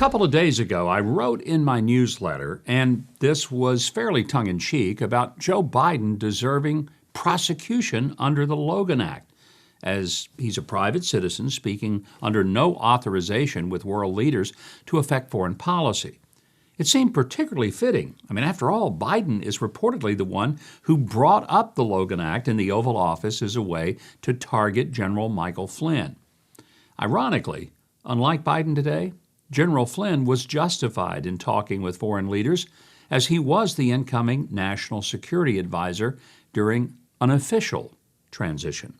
couple of days ago, I wrote in my newsletter, and this was fairly tongue-in-cheek, about Joe Biden deserving prosecution under the Logan Act, as he's a private citizen speaking under no authorization with world leaders to affect foreign policy. It seemed particularly fitting. After all, Biden is reportedly the one who brought up the Logan Act in the Oval Office as a way to target General Michael Flynn. Ironically, unlike Biden today, General Flynn was justified in talking with foreign leaders, as he was the incoming national security advisor during an official transition.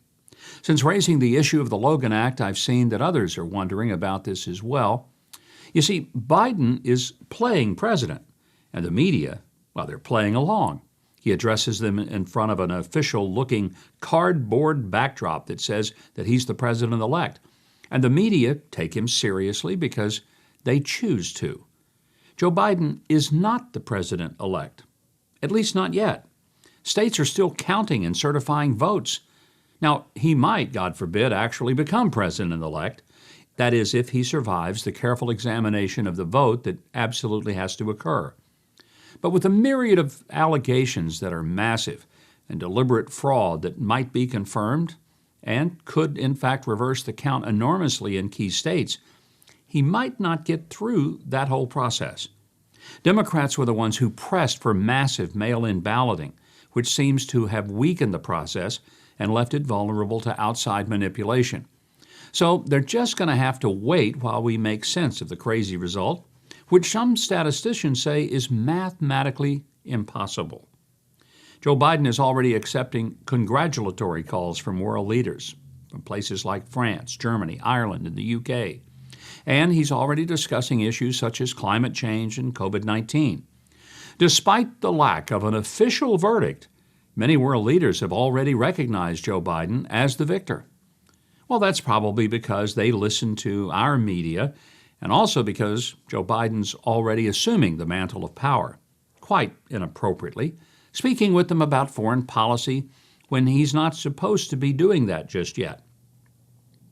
Since raising the issue of the Logan Act, I've seen that others are wondering about this as well. You see, Biden is playing president, and the media, well, they're playing along. He addresses them in front of an official-looking cardboard backdrop that says that he's the president-elect. And the media take him seriously because they choose to. Joe Biden is not the president-elect, at least not yet. States are still counting and certifying votes. Now, he might, God forbid, actually become president-elect. That is, if he survives the careful examination of the vote that absolutely has to occur. But with a myriad of allegations that are massive and deliberate fraud that might be confirmed and could, in fact, reverse the count enormously in key states, he might not get through that whole process. Democrats were the ones who pressed for massive mail-in balloting, which seems to have weakened the process and left it vulnerable to outside manipulation. So they're just going to have to wait while we make sense of the crazy result, which some statisticians say is mathematically impossible. Joe Biden is already accepting congratulatory calls from world leaders from places like France, Germany, Ireland, and the UK. And he's already discussing issues such as climate change and COVID-19. Despite the lack of an official verdict, many world leaders have already recognized Joe Biden as the victor. Well, that's probably because they listen to our media, and also because Joe Biden's already assuming the mantle of power, quite inappropriately, speaking with them about foreign policy when he's not supposed to be doing that just yet.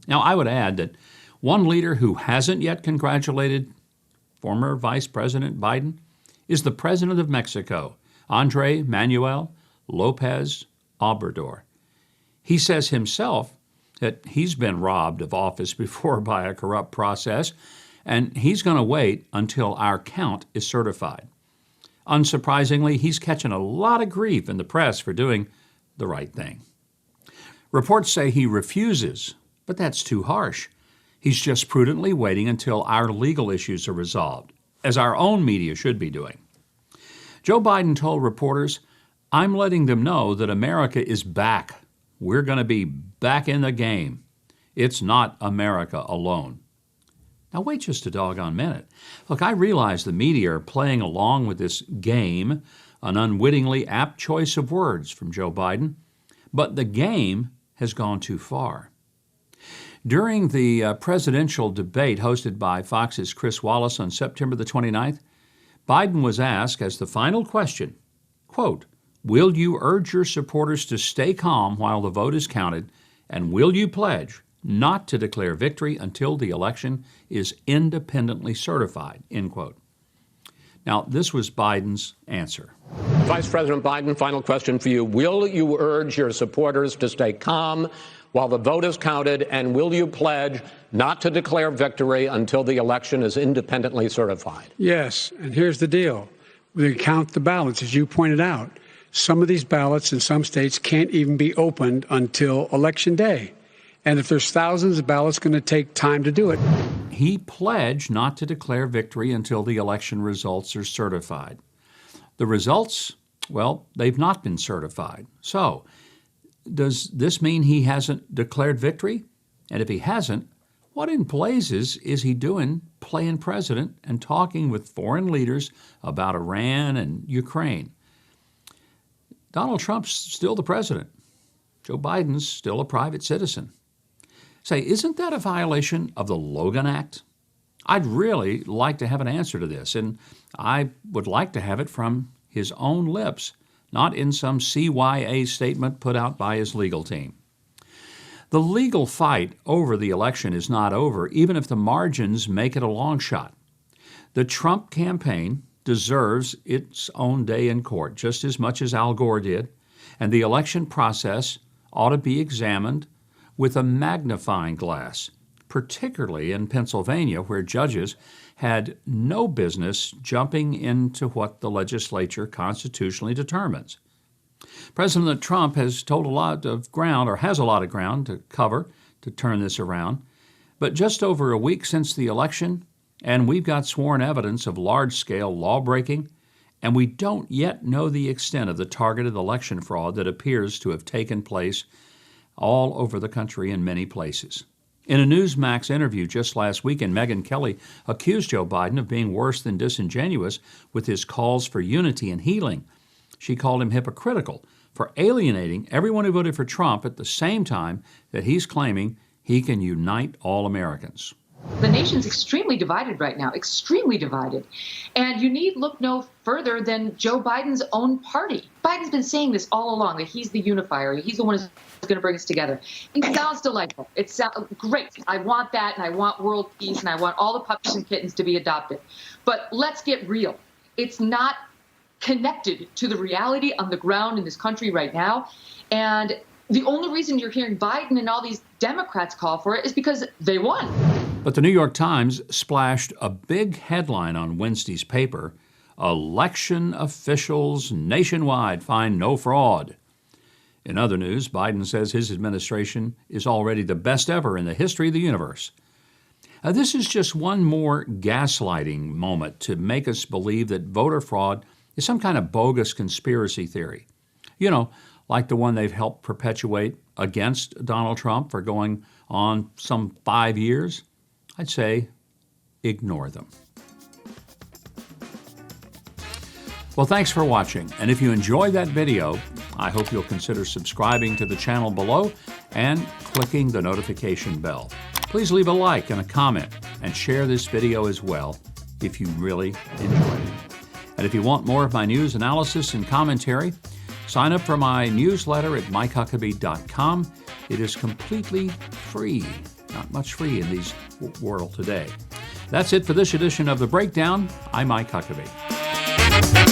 Now, I would add that one leader who hasn't yet congratulated former Vice President Biden is the President of Mexico, Andrés Manuel López Obrador. He says himself that he's been robbed of office before by a corrupt process, and he's going to wait until our count is certified. Unsurprisingly, he's catching a lot of grief in the press for doing the right thing. Reports say he refuses, but that's too harsh. He's just prudently waiting until our legal issues are resolved, as our own media should be doing. Joe Biden told reporters, "I'm letting them know that America is back. We're going to be back in the game. It's not America alone." Now wait just a doggone minute. Look, I realize the media are playing along with this game, an unwittingly apt choice of words from Joe Biden, but the game has gone too far. During the presidential debate hosted by Fox's Chris Wallace on September the 29th, Biden was asked as the final question, quote, "Will you urge your supporters to stay calm while the vote is counted, and will you pledge not to declare victory until the election is independently certified?" End quote. Now, this was Biden's answer. Vice President Biden, final question for you. Will you urge your supporters to stay calm while the vote is counted, and will you pledge not to declare victory until the election is independently certified? Yes, and here's the deal. We count the ballots, as you pointed out. Some of these ballots in some states can't even be opened until Election Day. And if there's thousands of ballots, it's going to take time to do it. He pledged not to declare victory until the election results are certified. The results, well, they've not been certified. So, does this mean he hasn't declared victory? And if he hasn't, what in blazes is he doing playing president and talking with foreign leaders about Iran and Ukraine? Donald Trump's still the president. Joe Biden's still a private citizen. Say, isn't that a violation of the Logan Act? I'd really like to have an answer to this, and I would like to have it from his own lips, not in some CYA statement put out by his legal team. The legal fight over the election is not over, even if the margins make it a long shot. The Trump campaign deserves its own day in court, just as much as Al Gore did, and the election process ought to be examined with a magnifying glass, particularly in Pennsylvania, where judges had no business jumping into what the legislature constitutionally determines. President Trump has told a lot of ground, or has a lot of ground to cover to turn this around. But just over a week since the election, and we've got sworn evidence of large-scale law-breaking, and we don't yet know the extent of the targeted election fraud that appears to have taken place all over the country in many places. In a Newsmax interview just last weekend, Megyn Kelly accused Joe Biden of being worse than disingenuous with his calls for unity and healing. She called him hypocritical for alienating everyone who voted for Trump at the same time that he's claiming he can unite all Americans. The nation's extremely divided right now, extremely divided. And you need look no further than Joe Biden's own party. Biden's been saying this all along, that he's the unifier. He's the one who's going to bring us together. It sounds delightful. It sounds great. I want that, and I want world peace, and I want all the puppies and kittens to be adopted. But let's get real. It's not connected to the reality on the ground in this country right now. And the only reason you're hearing Biden and all these Democrats call for it is because they won. But the New York Times splashed a big headline on Wednesday's paper: election officials nationwide find no fraud. In other news, Biden says his administration is already the best ever in the history of the universe. This is just one more gaslighting moment to make us believe that voter fraud is some kind of bogus conspiracy theory. You know, like the one they've helped perpetuate against Donald Trump for going on some 5 years. I'd say ignore them. Well, thanks for watching. And if you enjoyed that video, I hope you'll consider subscribing to the channel below and clicking the notification bell. Please leave a like and a comment and share this video as well if you really enjoyed it. And if you want more of my news analysis and commentary, sign up for my newsletter at MikeHuckabee.com. It is completely free. Not much free in these world today. That's it for this edition of The Breakdown. I'm Mike Huckabee.